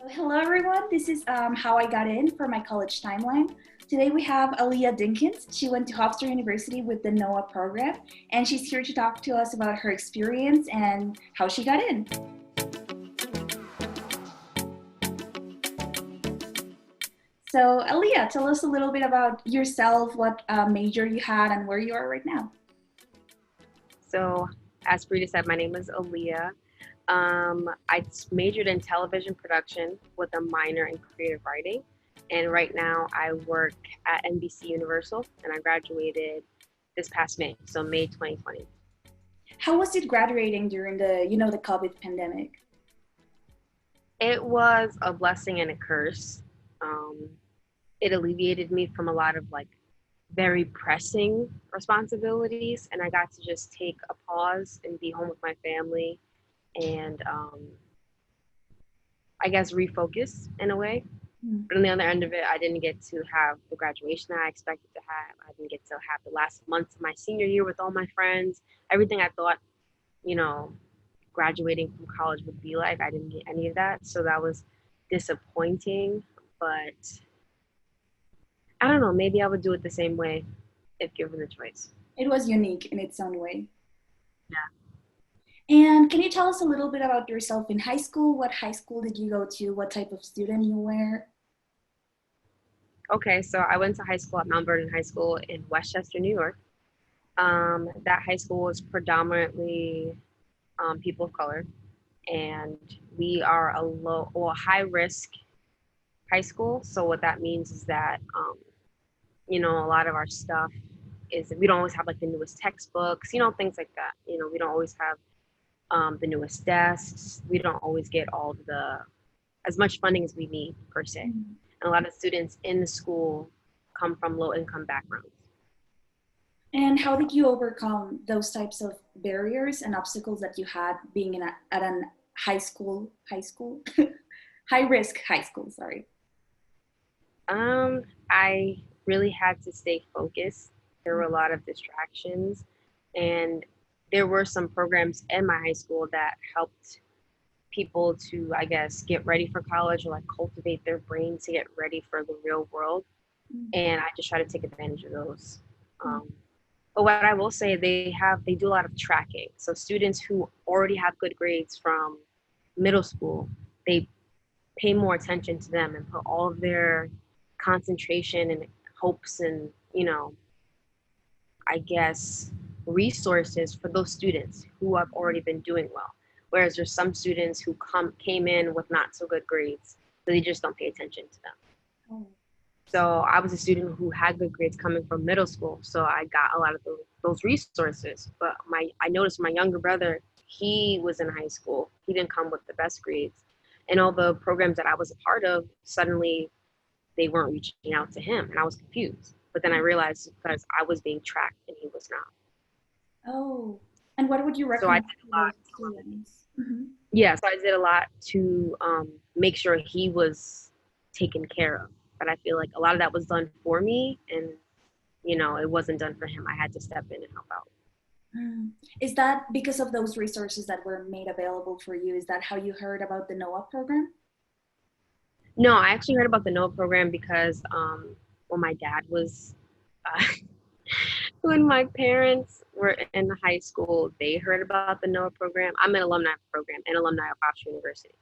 Hello everyone, this is how I got in for my college timeline. Today we have Aliyah Dinkins. She went to Hofstra University with the NOAA program, and she's here to talk to us about her experience and how she got in. So Aliyah, tell us a little bit about yourself, what major you had, and where you are right now. So, as Frida said, my name is Aliyah. I majored in television production with a minor in creative writing. And right now I work at NBC Universal and I graduated this past May, so May 2020. How was it graduating during the COVID pandemic? It was a blessing and a curse. Um, it alleviated me from a lot of very pressing responsibilities, and I got to just take a pause and be home with my family and I guess refocus in a way. But on the other end of it, I didn't get to have the graduation that I expected to have. I didn't get to have the last months of my senior year with all my friends. Everything I thought, you know, graduating from college would be like, I didn't get any of that. So that was disappointing. But I don't know, maybe I would do it the same way if given the choice. It was unique in its own way. Yeah. And can you tell us a little bit about yourself in high school? What high school did you go to? What type of student you were? Okay, so I went to high school at Mount Vernon High School in Westchester, New York. That high school was predominantly people of color, and we are a high risk high school. So what that means is that, a lot of our stuff is we don't always have like the newest textbooks, things like that. We don't always have the newest desks. We don't always get as much funding as we need per se. Mm-hmm. And a lot of students in the school come from low income backgrounds. And how did you overcome those types of barriers and obstacles that you had being at an high school, high risk high school, sorry. I really had to stay focused. There were a lot of distractions, and there were some programs in my high school that helped people to, I guess, get ready for college or like cultivate their brain to get ready for the real world. And I just try to take advantage of those. But what I will say, they do a lot of tracking. So students who already have good grades from middle school, they pay more attention to them and put all of their concentration and hopes and, I guess, resources for those students who have already been doing well. Whereas there's some students who came in with not so good grades, so they just don't pay attention to them. Oh. So I was a student who had good grades coming from middle school, so I got a lot of those resources. But I noticed my younger brother, he was in high school. He didn't come with the best grades. And all the programs that I was a part of, suddenly they weren't reaching out to him, and I was confused. But then I realized because I was being tracked and he was not. Oh, and what would you So I recommend did to a lot. those students? Mm-hmm. Yeah, so I did a lot to make sure he was taken care of. But I feel like a lot of that was done for me, and it wasn't done for him. I had to step in and help out. Is that because of those resources that were made available for you? Is that how you heard about the NOAA program? No, I actually heard about the NOAA program because when my dad was, when my parents were in high school, they heard about the NOAA program. I'm an alumni program and alumni of Hofstra University.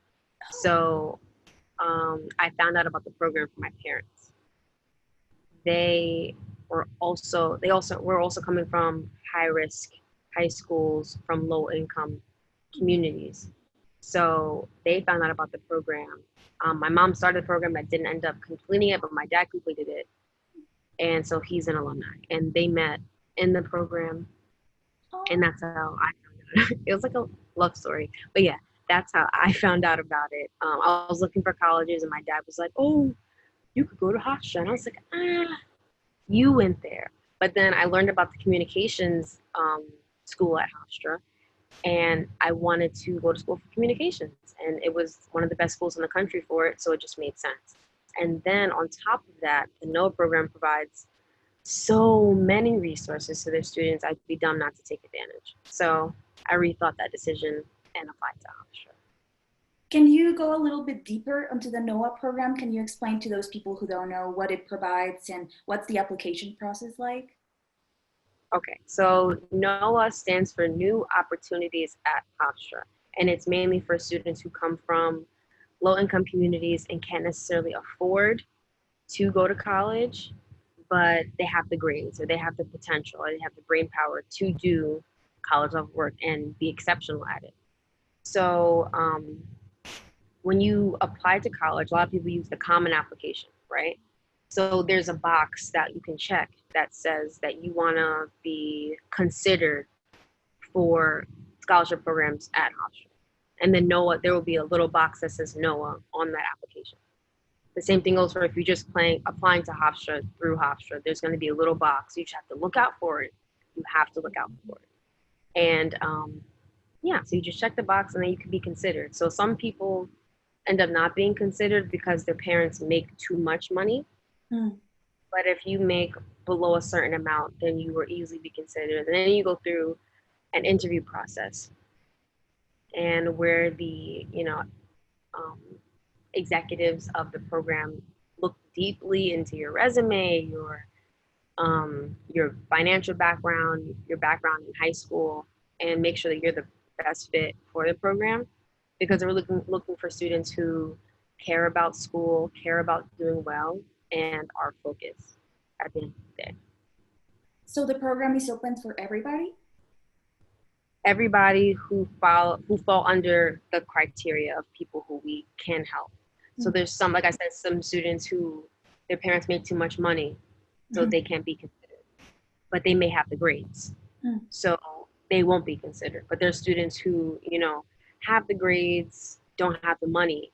So I found out about the program from my parents. They were also coming from high risk high schools from low income communities. So they found out about the program. My mom started the program. I didn't end up completing it, but my dad completed it. And so he's an alumni. And they met in the program. And that's how I found out. It was like a love story. But yeah, that's how I found out about it. I was looking for colleges, and my dad was like, oh, you could go to Hofstra. And I was like, you went there. But then I learned about the communications school at Hofstra, and I wanted to go to school for communications. And it was one of the best schools in the country for it, so it just made sense. And then on top of that, the NOAA program provides so many resources to their students. I'd be dumb not to take advantage. So I rethought that decision and applied to Hofstra. Can you go a little bit deeper onto the NOAA program? Can you explain to those people who don't know what it provides and what's the application process like? Okay, so NOAA stands for New Opportunities at Hofstra, and it's mainly for students who come from low-income communities and can't necessarily afford to go to college, but they have the grades or they have the potential or they have the brain power to do college level work and be exceptional at it. So when you apply to college, a lot of people use the common application, right? So there's a box that you can check that says that you want to be considered for scholarship programs at Hofstra. And then NOAA, there will be a little box that says NOAA on that application. The same thing goes for if you're just applying to Hofstra through Hofstra. There's going to be a little box. You just have to look out for it. You have to look out for it. And yeah, so you just check the box and then you can be considered. So some people end up not being considered because their parents make too much money. Mm. But if you make below a certain amount, then you will easily be considered. And then you go through an interview process and where the, um, executives of the program look deeply into your resume, your financial background, your background in high school, and make sure that you're the best fit for the program because we're looking for students who care about school, care about doing well, and are focused at the end of the day. So the program is open for everybody? Everybody who fall under the criteria of people who we can help. So there's some, like I said, some students who their parents make too much money, so they can't be considered, but they may have the grades, so they won't be considered. But there's students who, have the grades, don't have the money.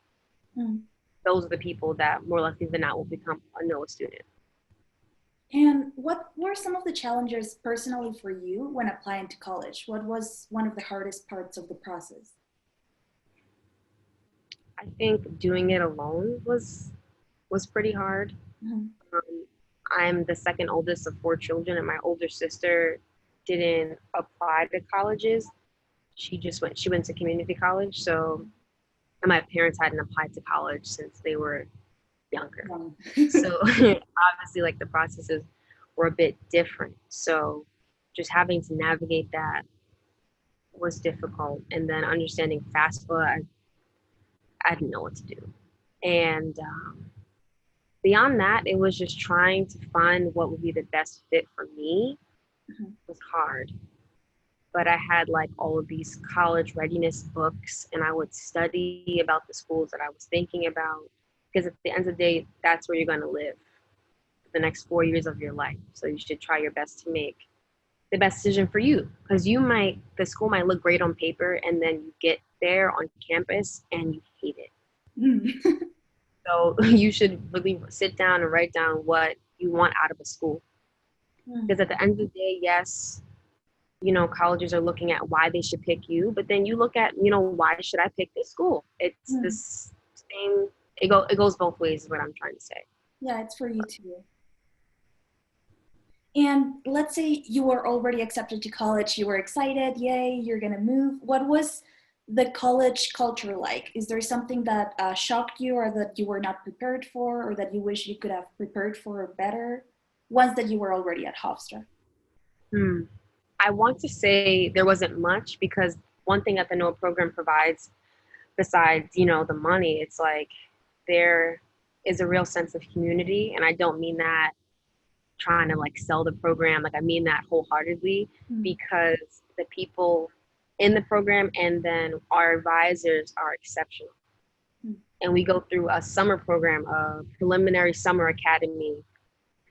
Those are the people that more likely than not will become a NOAA student. And what were some of the challenges personally for you when applying to college? What was one of the hardest parts of the process? I think doing it alone was pretty hard. I'm the second oldest of 4 children, and my older sister didn't apply to colleges. She went to community college. So my parents hadn't applied to college since they were younger. So obviously, like, the processes were a bit different. So just having to navigate that was difficult. And then understanding FAFSA, I didn't know what to do. And beyond that, it was just trying to find what would be the best fit for me. It was hard. But I had like all of these college readiness books, and I would study about the schools that I was thinking about, because at the end of the day, that's where you're going to live for the next 4 years of your life. So you should try your best to make the best decision for you, because the school might look great on paper, and then you get there on campus and you hate it. So you should really sit down and write down what you want out of a school. Because at the end of the day, yes, colleges are looking at why they should pick you, but then you look at, why should I pick this school? It's this same, it goes both ways is what I'm trying to say. Yeah, it's for you too. And let's say you were already accepted to college, you were excited, yay, you're gonna move. What was the college culture like? Is there something that shocked you or that you were not prepared for or that you wish you could have prepared for better once that you were already at Hofstra? I want to say there wasn't much, because one thing that the NOAA program provides besides, the money, it's like there is a real sense of community. And I don't mean that trying to like sell the program. Like, I mean that wholeheartedly, because the people in the program and then our advisors are exceptional. And we go through a summer program, a preliminary summer academy,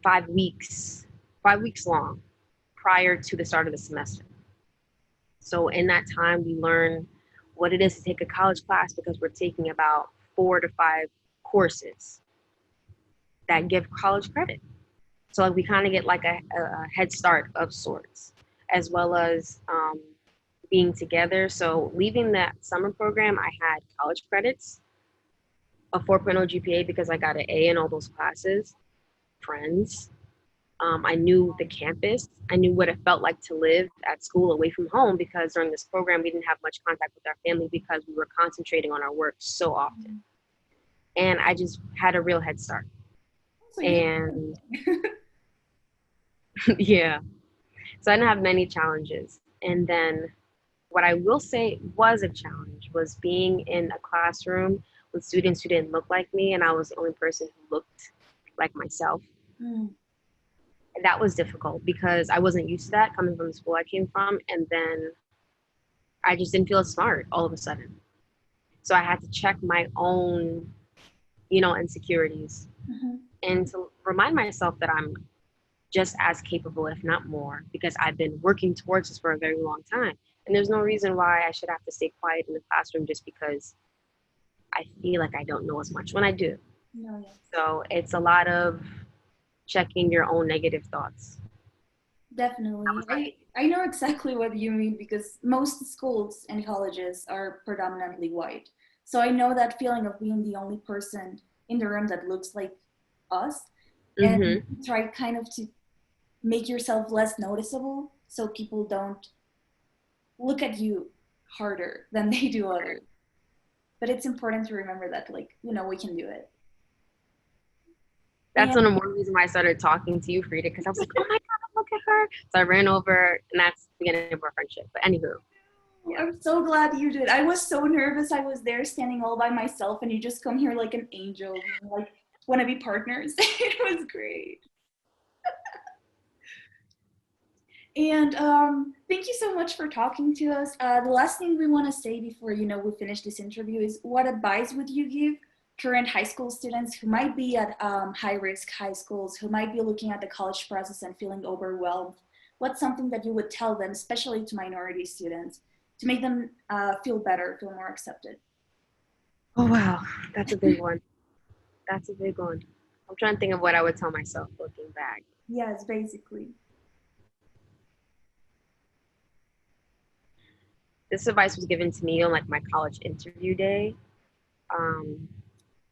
5 weeks long prior to the start of the semester. So in that time, we learn what it is to take a college class, because we're taking about 4 to 5 courses that give college credit. So like we kind of get like a head start of sorts, as well as being together. So leaving that summer program, I had college credits, a 4.0 GPA because I got an A in all those classes, friends, I knew the campus. I knew what it felt like to live at school away from home, because during this program, we didn't have much contact with our family because we were concentrating on our work so often. And I just had a real head start. So And yeah, so I didn't have many challenges. And then what I will say was a challenge was being in a classroom with students who didn't look like me, and I was the only person who looked like myself. And that was difficult because I wasn't used to that coming from the school I came from. And then I just didn't feel as smart all of a sudden. So I had to check my own, insecurities, and to remind myself that I'm just as capable, if not more, because I've been working towards this for a very long time. And there's no reason why I should have to stay quiet in the classroom just because I feel like I don't know as much when I do. No, yeah. So it's a lot of checking your own negative thoughts. Definitely. I know exactly what you mean because most schools and colleges are predominantly white. So I know that feeling of being the only person in the room that looks like us, and try kind of to make yourself less noticeable so people don't look at you harder than they do others. But it's important to remember that, like, we can do it. That's one reason why I started talking to you, Frida, because I was like, oh my God, look at her. So I ran over, and that's the beginning of our friendship. But anywho. Yeah. I'm so glad you did. I was so nervous. I was there standing all by myself, and you just come here like an angel, like, want to be partners. It was great. And thank you so much for talking to us. The last thing we want to say before we finish this interview is, what advice would you give current high school students who might be at high-risk high schools, who might be looking at the college process and feeling overwhelmed? What's something that you would tell them, especially to minority students, to make them feel better, feel more accepted? Oh, wow. That's a big one. That's a big one. I'm trying to think of what I would tell myself looking back. Yes, basically. This advice was given to me on like my college interview day.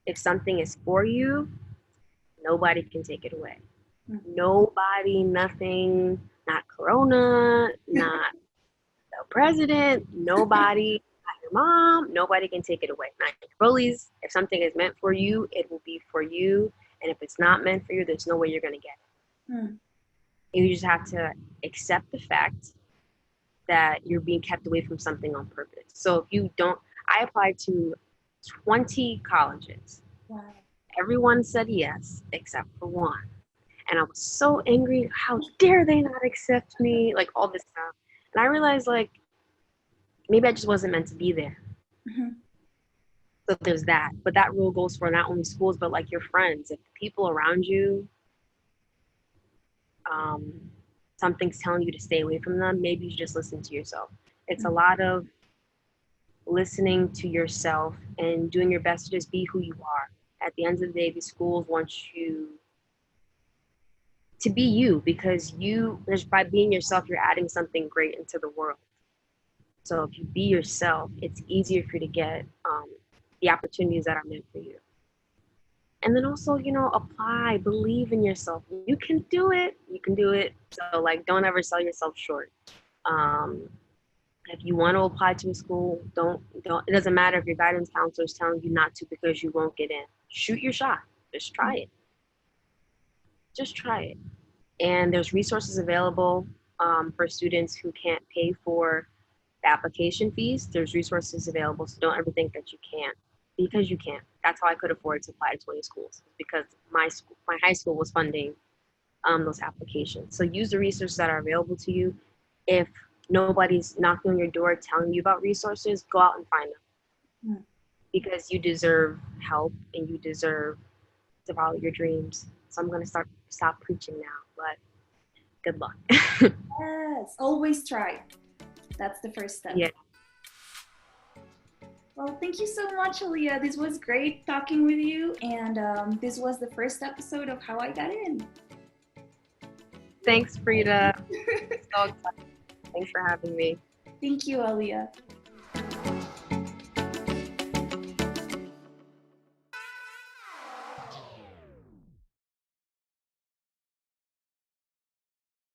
If something is for you, nobody can take it away. Nobody, nothing, not Corona, not the president, nobody, not your mom, nobody can take it away. Not your bullies. If something is meant for you, it will be for you. And if it's not meant for you, there's no way you're going to get it. You just have to accept the fact that you're being kept away from something on purpose. So if you don't, I applied to 20 colleges. Wow. Everyone said yes, except for one. And I was so angry. How dare they not accept me? Like all this stuff. And I realized, like, maybe I just wasn't meant to be there. So there's that. But that rule goes for not only schools, but like your friends. If the people around you, something's telling you to stay away from them, maybe you just listen to yourself. It's a lot of listening to yourself and doing your best to just be who you are. At the end of the day, the schools want you to be you, because just by being yourself, you're adding something great into the world. So if you be yourself, it's easier for you to get the opportunities that are meant for you. And then also, apply, believe in yourself. You can do it. You can do it. So like, don't ever sell yourself short. If you want to apply to a school, don't, it doesn't matter if your guidance counselor is telling you not to because you won't get in. Shoot your shot. Just try it. Just try it. And there's resources available for students who can't pay for the application fees. There's resources available, so don't ever think that you can't, because you can't. That's how I could afford to apply to 20 schools, because my high school was funding those applications. So use the resources that are available to you. If nobody's knocking on your door telling you about resources, go out and find them, because you deserve help and you deserve to follow your dreams. So I'm going to stop preaching now, but good luck. Yes, always try. That's the first step. Yeah. Well, thank you so much, Aliyah. This was great talking with you, and this was the first episode of How I Got In. Thanks, Frida. So excited. Thanks for having me. Thank you, Aliyah.